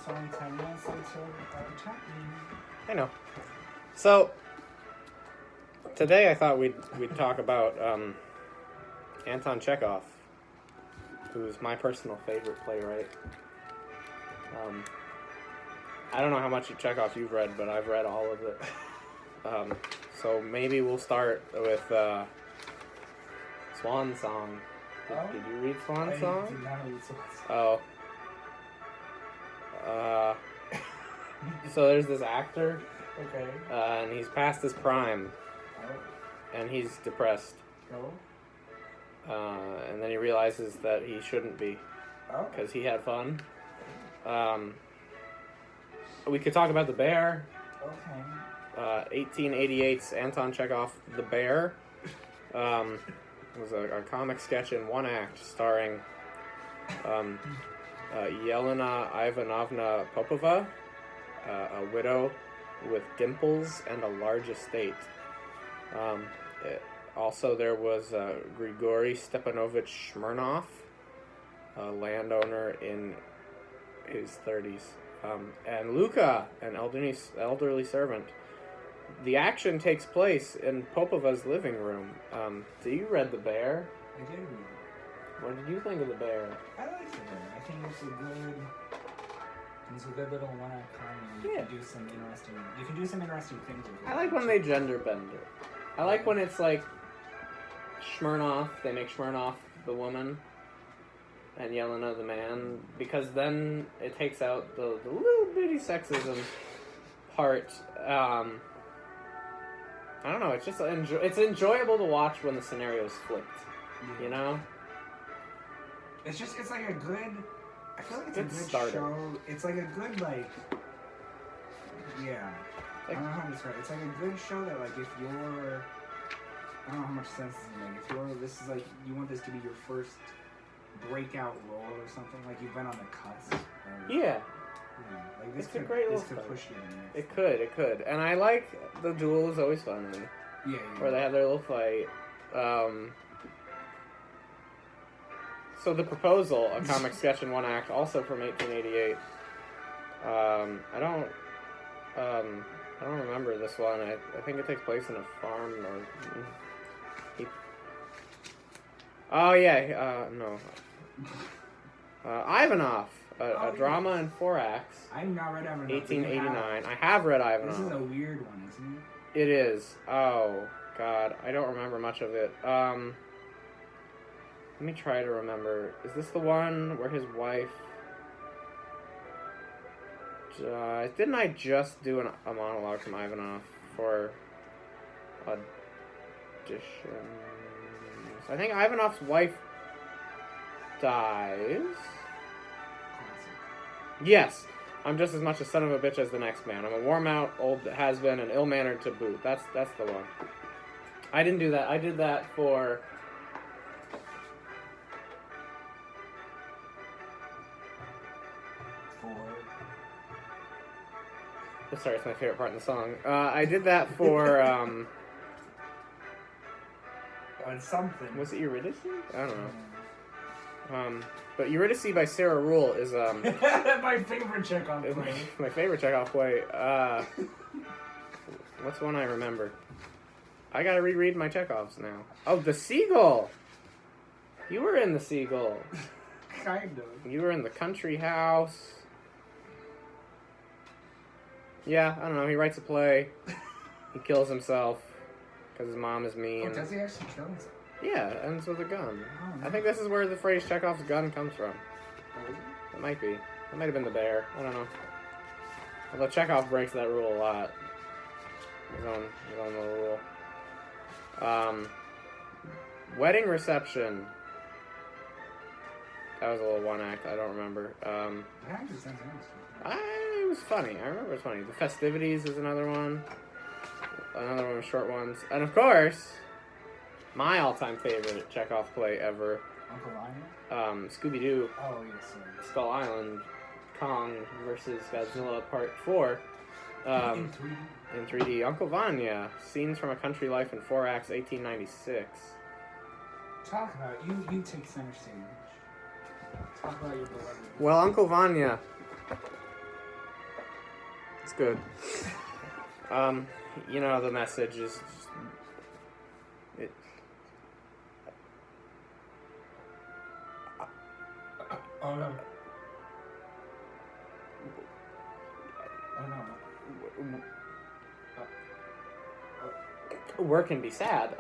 It's only 10 minutes until our chat meeting. I know. So today I thought we'd talk about Anton Chekhov, who's my personal favorite playwright. I don't know how much of Chekhov you've read, but I've read all of it. So maybe we'll start with Swan Song. Did you read Swan Song? I did not read Swan Song. Oh. So there's this actor. Okay. And he's past his prime. Oh. And he's depressed. Oh. And then he realizes that he shouldn't be. Oh. Because he had fun. We could talk about The Bear. Okay. 1888's Anton Chekhov, The Bear. It was a comic sketch in one act starring Yelena Ivanovna Popova, a widow with dimples and a large estate. Also, there was Grigory Stepanovich Smirnov, a landowner in his 30s. And Luka, an elderly servant. The action takes place in Popova's living room. So you read The Bear? I did read it. What did you think of The Bear? I like The Bear. I think it's a good little one-act comedy. Yeah. You can do some interesting things with it. I like when they gender bend it. I like when it's like Smirnoff, they make Smirnoff the woman and Yelena the man, because then it takes out the little bitty sexism part. I don't know, it's just it's enjoyable to watch when the scenario's flipped, you know? It's like a good, I feel like it's Good a good starter. show. It's like a good, yeah. I don't know how to describe it. It's like a good show that, like, if you're, I don't know how much sense this is like, you want this to be your first breakout role or something, like you've been on the cusp. Yeah. Like this It's a great little could story. push you in the next It could. And I like the duel is always fun to me. Yeah. Where they have their little fight. So The Proposal, a comic sketch in one act, also from 1888. I don't remember this one. I think it takes place in a farm or. Oh yeah, no. Ivanov, a drama in 4 acts. I've not read Ivanov. 1889. I have read Ivanov. This is a weird one, isn't it? It is. Oh God, I don't remember much of it. Let me try to remember. Is this the one where his wife? Didn't I just do a monologue from Ivanov for auditions? I think Ivanov's wife dies. Yes, I'm just as much a son of a bitch as the next man. I'm a worn-out, old has-been, and ill-mannered to boot. That's the one. I didn't do that. I did that for. Sorry, it's my favorite part in the song. I did that for. On something. Was it Eurydice? I don't know. But Eurydice by Sarah Rule is my favorite Chekhov play. My favorite Chekhov play. What's one I remember? I gotta reread my Chekhovs now. Oh, The Seagull! You were in The Seagull. Kind of. You were in The Country House. Yeah, I don't know. He writes a play. He kills himself because his mom is mean. Oh, does he actually kill himself? Yeah, it ends with a gun. Oh, I think this is where the phrase Chekhov's gun comes from. Oh, is it? It might be. It might have been The Bear. I don't know. Although Chekhov breaks that rule a lot. His own little rule. Wedding Reception. That was a little one act. I don't remember. That actually sounds interesting. It was funny. I remember it was funny. The Festivities is another one. Another one of short ones. And of course, my all-time favorite Chekhov play ever. Uncle Ryan? Scooby-Doo. Oh, yes, sorry. Skull Island. Kong versus Godzilla Part 4. In 3D? In 3D. Uncle Vanya. Scenes from a Country Life in 4 Acts, 1896. Talk about it. You take center stage. Talk about your beloved. Well, Uncle Vanya It's good. You know, the message is... Oh no. Oh no. Work can be sad.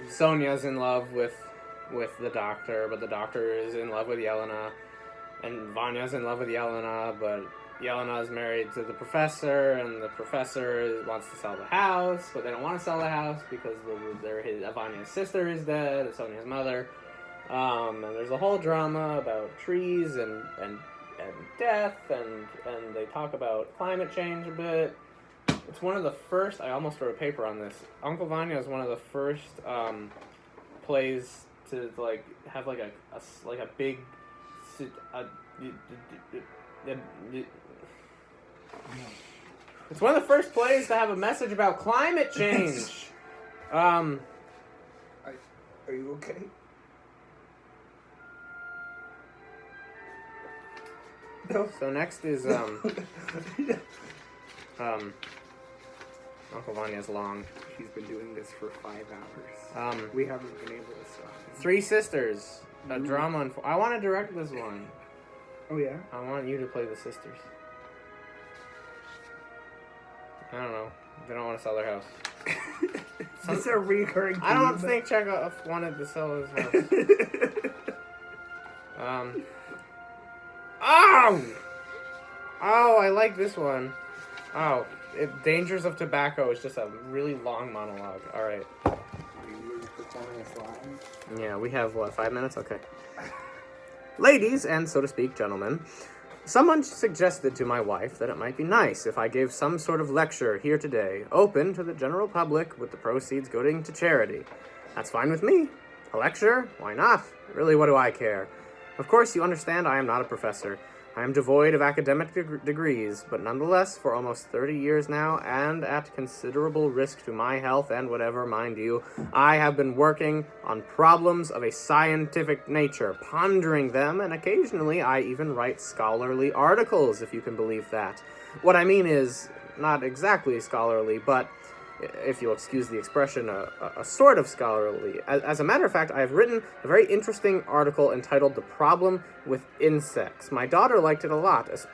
Sonia's in love with the doctor, but the doctor is in love with Yelena, and Vanya's in love with Yelena, but Yelena's married to the professor, and the professor wants to sell the house, but they don't want to sell the house because Vanya's sister is dead, Sonia's mother, and there's a whole drama about trees and death, and they talk about climate change a bit. It's one of the first. I almost wrote a paper on this. Uncle Vanya is one of the first plays to like have like a big. It's one of the first plays to have a message about climate change. Are you okay? No. So next is Uncle Vanya's long. He's been doing this for 5 hours. We haven't been able to stop him. Three Sisters, a drama. I want to direct this one. Oh yeah? I want you to play the sisters. I don't know. They don't want to sell their house. Is a recurring theme? I don't think Chekhov wanted to sell his house. Oh, I like this one. Oh, Dangers of Tobacco is just a really long monologue. All right. Are you performing this line? Yeah, we have, 5 minutes? Okay. Ladies, and so to speak, gentlemen, someone suggested to my wife that it might be nice if I gave some sort of lecture here today, open to the general public, with the proceeds going to charity. That's fine with me. A lecture? Why not? Really, what do I care? Of course, you understand I am not a professor. I am devoid of academic degrees, but nonetheless, for almost 30 years now, and at considerable risk to my health and whatever, mind you, I have been working on problems of a scientific nature, pondering them, and occasionally I even write scholarly articles, if you can believe that. What I mean is, not exactly scholarly, but, if you'll excuse the expression, a sort of scholarly. As a matter of fact, I have written a very interesting article entitled The Problem with Insects. My daughter liked it a lot, especially